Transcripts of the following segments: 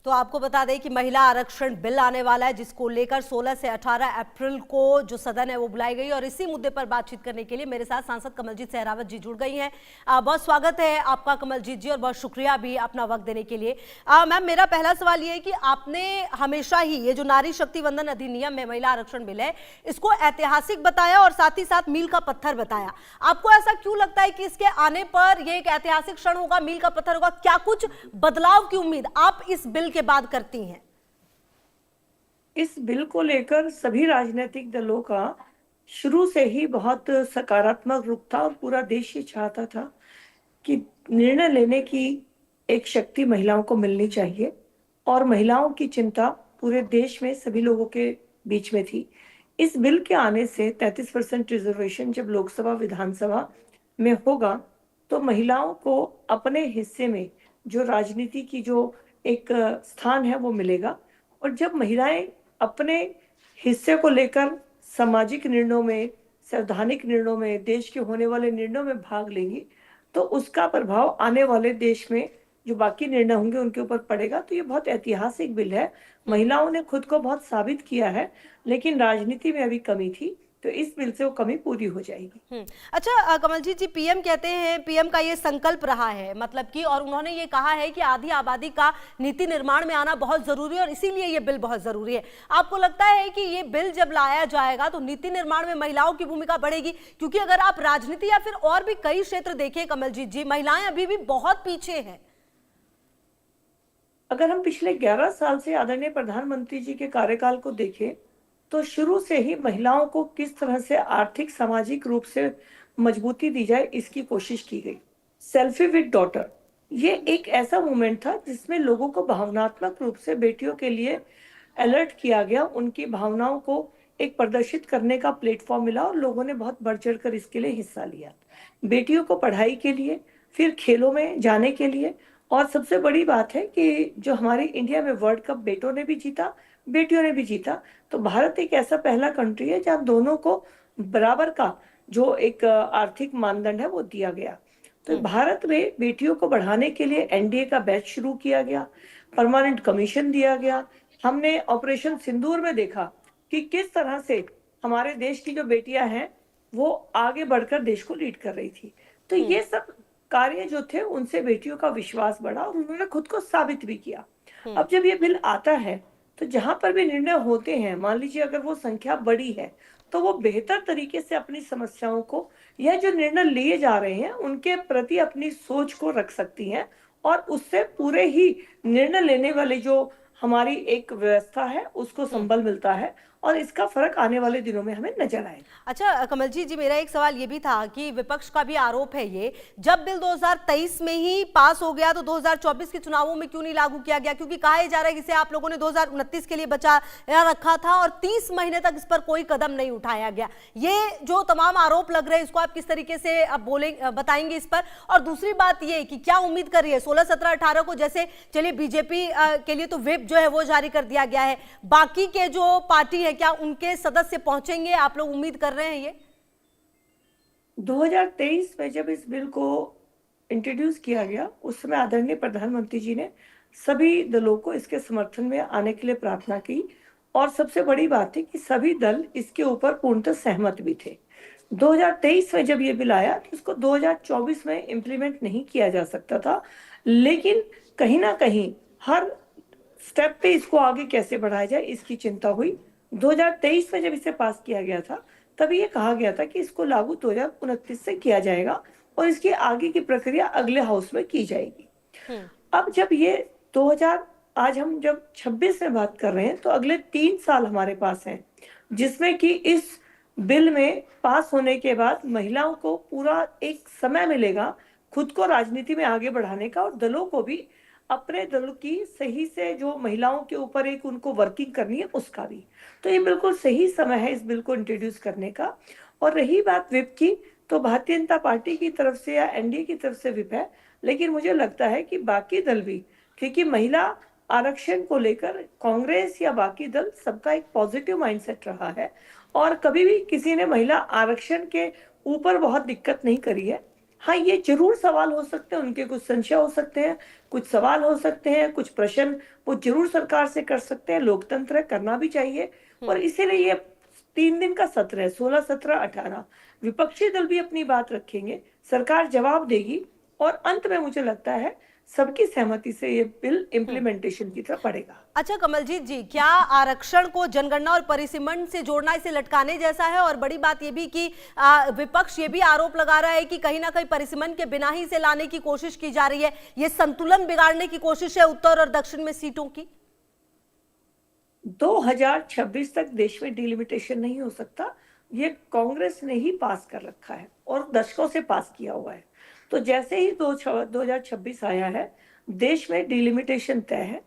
तो आपको बता दें कि महिला आरक्षण बिल आने वाला है, जिसको लेकर 16 से 18 अप्रैल को जो सदन है वो बुलाई गई, और इसी मुद्दे पर बातचीत करने के लिए मेरे साथ सांसद कमलजीत सहरावत जी जुड़ गई हैं। बहुत स्वागत है आपका कमलजीत जी, और बहुत शुक्रिया भी अपना वक्त देने के लिए। मैम, मेरा पहला सवाल ये है कि आपने हमेशा ही ये जो नारी शक्ति वंदन अधिनियम में महिला आरक्षण बिल है, इसको ऐतिहासिक बताया और साथ ही साथ मील का पत्थर बताया। आपको ऐसा क्यों लगता है कि इसके आने पर ये एक ऐतिहासिक क्षण होगा, मील का पत्थर होगा? क्या कुछ बदलाव की उम्मीद आप इस बिल के बाद करती हैं? इस बिल को लेकर सभी राजनीतिक दलों का शुरू से ही बहुत सकारात्मक रुख था, और पूरा देश ये चाहता था कि निर्णय लेने की एक शक्ति महिलाओं को मिलनी चाहिए, और महिलाओं की चिंता पूरे देश में सभी लोगों के बीच में थी। इस बिल के आने से 33% रिजर्वेशन जब लोकसभा विधानसभा में होगा, तो महिलाओं को अपने हिस्से में जो राजनीति की जो एक स्थान है वो मिलेगा। और जब महिलाएं अपने हिस्से को लेकर सामाजिक निर्णयों में, संवैधानिक निर्णयों में, देश के होने वाले निर्णयों में भाग लेंगी, तो उसका प्रभाव आने वाले देश में जो बाकी निर्णय होंगे उनके ऊपर पड़ेगा। तो ये बहुत ऐतिहासिक बिल है। महिलाओं ने खुद को बहुत साबित किया है, लेकिन राजनीति में अभी कमी थी, तो इस बिल से वो कमी पूरी हो जाएगी। अच्छा कमलजीत जी, पीएम कहते हैं, पीएम का ये संकल्प रहा है, मतलब कि, और उन्होंने ये कहा है कि आधी आबादी का नीति निर्माण में आना बहुत जरूरी है और इसीलिए ये बिल बहुत जरूरी है। आपको लगता है कि ये बिल जब लाया जाएगा तो नीति निर्माण में महिलाओं की भूमिका बढ़ेगी? क्योंकि अगर आप राजनीति या फिर और भी कई क्षेत्र देखें कमलजीत जी, महिलाएं अभी भी बहुत पीछे हैं। अगर हम पिछले 11 साल से आदरणीय प्रधानमंत्री जी के कार्यकाल को देखें, तो शुरू से ही महिलाओं को किस तरह से आर्थिक सामाजिक रूप से मजबूती दी जाए, इसकी कोशिश की गई। सेल्फी विद डॉटर, ये एक ऐसा मूवमेंट था जिसमें लोगों को भावनात्मक रूप से बेटियों के लिए अलर्ट किया गया, उनकी भावनाओं को एक प्रदर्शित करने का प्लेटफॉर्म मिला, और लोगों ने बहुत बढ़ चढ़ कर इसके लिए हिस्सा लिया। बेटियों को पढ़ाई के लिए, फिर खेलों में जाने के लिए, और सबसे बड़ी बात है कि जो हमारे इंडिया में वर्ल्ड कप बेटों ने भी जीता, बेटियों ने भी जीता। तो भारत एक ऐसा पहला कंट्री है जहां दोनों को बराबर का जो एक आर्थिक मानदंड है वो दिया गया। तो भारत में बेटियों को बढ़ाने के लिए एनडीए का बैच शुरू किया गया, परमानेंट कमीशन दिया गया। हमने ऑपरेशन सिंदूर में देखा कि किस तरह से हमारे देश की जो बेटियां हैं वो आगे बढ़कर देश को लीड कर रही थी। तो ये सब कार्य जो थे, उनसे बेटियों का विश्वास बढ़ा और उन्होंने खुद को साबित भी किया। अब जब ये बिल आता है, तो जहां पर भी निर्णय होते हैं, मान लीजिए अगर वो संख्या बड़ी है, तो वो बेहतर तरीके से अपनी समस्याओं को या जो निर्णय लिए जा रहे हैं उनके प्रति अपनी सोच को रख सकती हैं, और उससे पूरे ही निर्णय लेने वाली जो हमारी एक व्यवस्था है उसको संबल मिलता है, और इसका फर्क आने वाले दिनों में हमें नजर आएगा। अच्छा कमलजीत जी, मेरा एक सवाल ये भी था कि विपक्ष का भी आरोप है ये, जब बिल 2023 में ही पास हो गया तो 2024 के चुनावों में क्यों नहीं लागू किया गया? क्योंकि कहा जा रहा है कि इसे आप लोगों ने 2029 के लिए बचा रखा था और 30 महीने तक इस पर कोई कदम नहीं उठाया गया। ये जो तमाम आरोप लग रहे हैं, इसको आप किस तरीके से अब बताएंगे इस पर? और दूसरी बात ये कि क्या उम्मीद कर रही है 16, 17, 18 को, जैसे चलिए बीजेपी के लिए तो व्हिप जो है वो जारी कर दिया गया है, बाकी के जो पार्टी है क्या उनके सदस्य पहुंचेंगे? आप लोग उम्मीद कर रहे हैं ये? 2023 में जब इस बिल को इंट्रोड्यूस किया गया, उस समय आदरणीय प्रधानमंत्री जी ने सभी दलों को इसके समर्थन में आने के लिए प्रार्थना की, और सबसे बड़ी बात है कि सभी दल इसके ऊपर पूर्णतः सहमत भी थे। 2023 में जब ये बिल आया तो इसको 2024 में इम्प्लीमेंट नहीं किया जा सकता था, लेकिन कहीं ना कहीं हर स्टेप पे इसको आगे कैसे बढ़ाया जाए इसकी चिंता हुई। 2023 में जब इसे पास किया गया था, तभी ये कहा गया था कि इसको लागू 2029 से किया जाएगा, और इसकी आगे की प्रक्रिया अगले हाउस में की जाएगी। अब जब ये 2000 आज हम जब 26 में बात कर रहे हैं, तो अगले 3 साल हमारे पास हैं, जिसमें कि इस बिल में पास होने के बाद महिलाओं को पूरा एक समय मिलेगा खुद को राजनीति में आगे बढ़ाने का, और दलों को भी अपने दल की सही से जो महिलाओं के ऊपर एक उनको वर्किंग करनी है उसका भी। तो ये बिल्कुल सही समय है इस बिल को इंट्रोड्यूस करने का। और रही बात विप की, तो भारतीय जनता पार्टी की तरफ से या एनडीए की तरफ से विप है, लेकिन मुझे लगता है कि बाकी दल भी, क्योंकि महिला आरक्षण को लेकर कांग्रेस या बाकी दल सबका एक पॉजिटिव माइंडसेट रहा है, और कभी भी किसी ने महिला आरक्षण के ऊपर बहुत दिक्कत नहीं करी है। हाँ, ये जरूर सवाल हो सकते हैं, उनके कुछ संशय हो सकते हैं, कुछ सवाल हो सकते हैं, कुछ प्रश्न वो जरूर सरकार से कर सकते हैं। लोकतंत्र है, करना भी चाहिए। और इसीलिए ये 3 दिन का सत्र है, 16, 17, 18। विपक्षी दल भी अपनी बात रखेंगे, सरकार जवाब देगी और अंत में मुझे लगता है सबकी सहमति से ये बिल इम्प्लीमेंटेशन की तरफ बढ़ेगा। अच्छा कमलजीत जी, क्या आरक्षण को जनगणना और परिसीमन से जोड़ना इसे लटकाने जैसा है? और बड़ी बात ये भी कि विपक्ष ये भी आरोप लगा रहा है कि कहीं ना कहीं परिसीमन के बिना ही इसे लाने की कोशिश की जा रही है। ये संतुलन बिगाड़ने की कोशिश है उत्तर और दक्षिण में सीटों की। 2026 तक देश में डिलिमिटेशन नहीं हो सकता। ये कांग्रेस ने ही पास कर रखा है और दशकों से पास किया हुआ है। तो जैसे ही 2026 आया है, देश में डिलिमिटेशन तय है।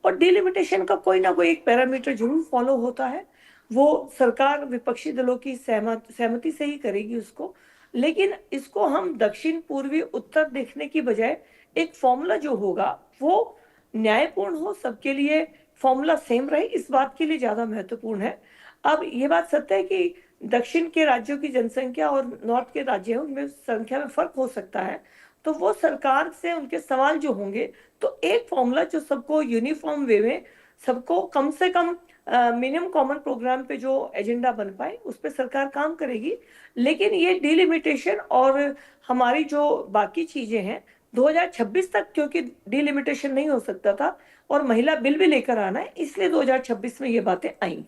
और डिलिमिटेशन का कोई ना कोई एक पैरामीटर जरूर फॉलो होता है। वो सरकार विपक्षी दलों की सहमति से ही करेगी उसको। लेकिन इसको हम दक्षिण, पूर्वी, उत्तर देखने की बजाय एक फॉर्मूला जो होगा वो न्यायपूर्ण हो, सबके लिए फॉर्मूला सेम रहे, इस बात के लिए ज्यादा महत्वपूर्ण है। अब ये बात सत्य है कि दक्षिण के राज्यों की जनसंख्या और नॉर्थ के राज्य हैं, उनमें संख्या में फर्क हो सकता है। तो वो सरकार से उनके सवाल जो होंगे, तो एक फॉर्मूला जो सबको यूनिफॉर्म वे में, सबको कम से कम मिनिमम कॉमन प्रोग्राम पे जो एजेंडा बन पाए उस पर सरकार काम करेगी। लेकिन ये डिलिमिटेशन और हमारी जो बाकी चीजें हैं 2026 तक, क्योंकि डिलिमिटेशन नहीं हो सकता था और महिला बिल भी लेकर आना है, इसलिए 2026 में ये बातें आई।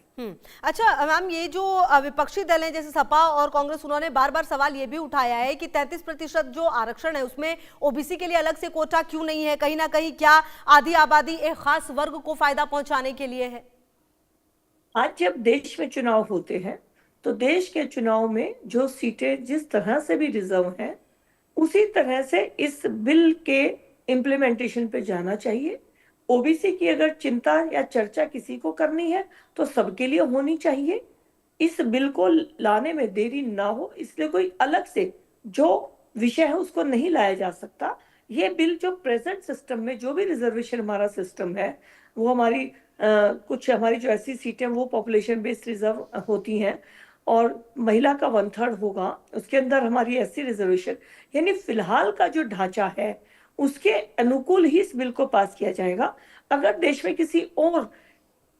अच्छा मैम, ये जो विपक्षी दल हैं जैसे सपा और कांग्रेस, उन्होंने बार बार सवाल ये भी उठाया है कि 33% जो आरक्षण है उसमें ओबीसी के लिए अलग से कोटा क्यों नहीं है? कहीं ना कहीं क्या आधी आबादी एक खास वर्ग को फायदा पहुंचाने के लिए है? आज जब देश में चुनाव होते हैं तो देश के चुनाव में जो सीटें जिस तरह से भी रिजर्व हैं, उसी तरह से इस बिल के इम्प्लीमेंटेशन पे जाना चाहिए। ओबीसी की अगर चिंता या चर्चा किसी को करनी है तो सबके लिए होनी चाहिए। इस बिल को लाने में देरी ना हो, इसलिए कोई अलग से जो विषय है उसको नहीं लाया जा सकता। ये बिल जो प्रेजेंट सिस्टम में जो भी रिजर्वेशन हमारा सिस्टम है, वो हमारी कुछ हमारी जो ऐसी सीटें वो पॉपुलेशन बेस्ड रिजर्व होती हैं और महिला का 1/3 होगा, उसके अंदर हमारी एससी रिजर्वेशन, यानी फिलहाल का जो ढांचा है उसके अनुकूल ही इस बिल को पास किया जाएगा। अगर देश में किसी और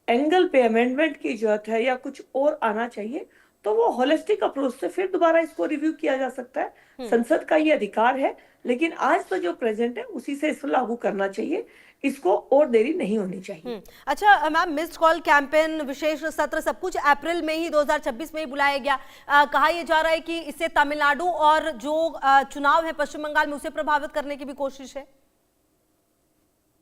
एंगल पे अमेंडमेंट की जरूरत है या कुछ और आना चाहिए तो वो होलिस्टिक अप्रोच से फिर दोबारा इसको रिव्यू किया जा सकता है। संसद का ये अधिकार है। लेकिन आज तो जो प्रेजेंट है उसी से इसको लागू करना चाहिए, इसको और देरी नहीं होनी चाहिए। अच्छा मैम, मिस्ड कॉल कैंपेन, विशेष सत्र, सब कुछ अप्रैल में ही 2026 में ही बुलाया गया। कहा यह जा रहा है कि इससे तमिलनाडु और जो चुनाव है पश्चिम बंगाल में उसे प्रभावित करने की भी कोशिश है।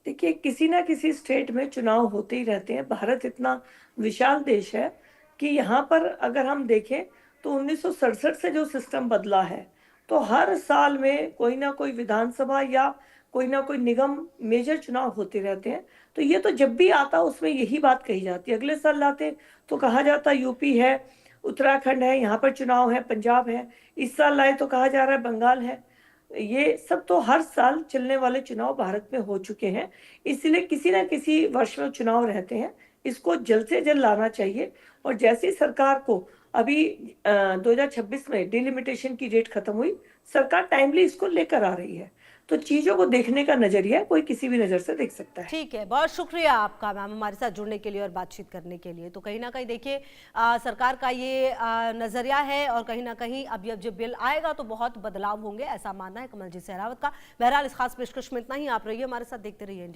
देखिए, किसी ना किसी स्टेट में चुनाव होते ही रहते हैं। भारत इतना विशाल देश है कि यहाँ पर अगर हम देखें तो 1967 से जो सिस्टम बदला है, तो हर साल में कोई ना कोई विधानसभा या कोई ना कोई निगम मेजर चुनाव होते रहते हैं। तो ये तो जब भी आता उसमें यही बात कही जाती है। अगले साल लाते तो कहा जाता यूपी है, उत्तराखंड है, यहाँ पर चुनाव है, पंजाब है। इस साल लाए तो कहा जा रहा है बंगाल है। ये सब तो हर साल चलने वाले चुनाव भारत में हो चुके हैं। इसलिए किसी ना किसी वर्ष में चुनाव रहते हैं, इसको जल्द से जल्द लाना चाहिए। और जैसे ही सरकार को अभी 2026 में डिलिमिटेशन की डेट खत्म हुई, सरकार टाइमली इसको लेकर आ रही है। तो चीजों को देखने का नजरिया कोई किसी भी नजर से देख सकता है। ठीक है, बहुत शुक्रिया आपका मैम हमारे साथ जुड़ने के लिए और बातचीत करने के लिए। तो कहीं ना कहीं देखिए सरकार का ये नजरिया है और कहीं ना कहीं अब जब बिल आएगा तो बहुत बदलाव होंगे, ऐसा मानना है कमलजीत सहरावत का। बहरहाल इस खास पेशकश में इतना ही। आप रहिए हमारे साथ, देखते रहिए इंडिया।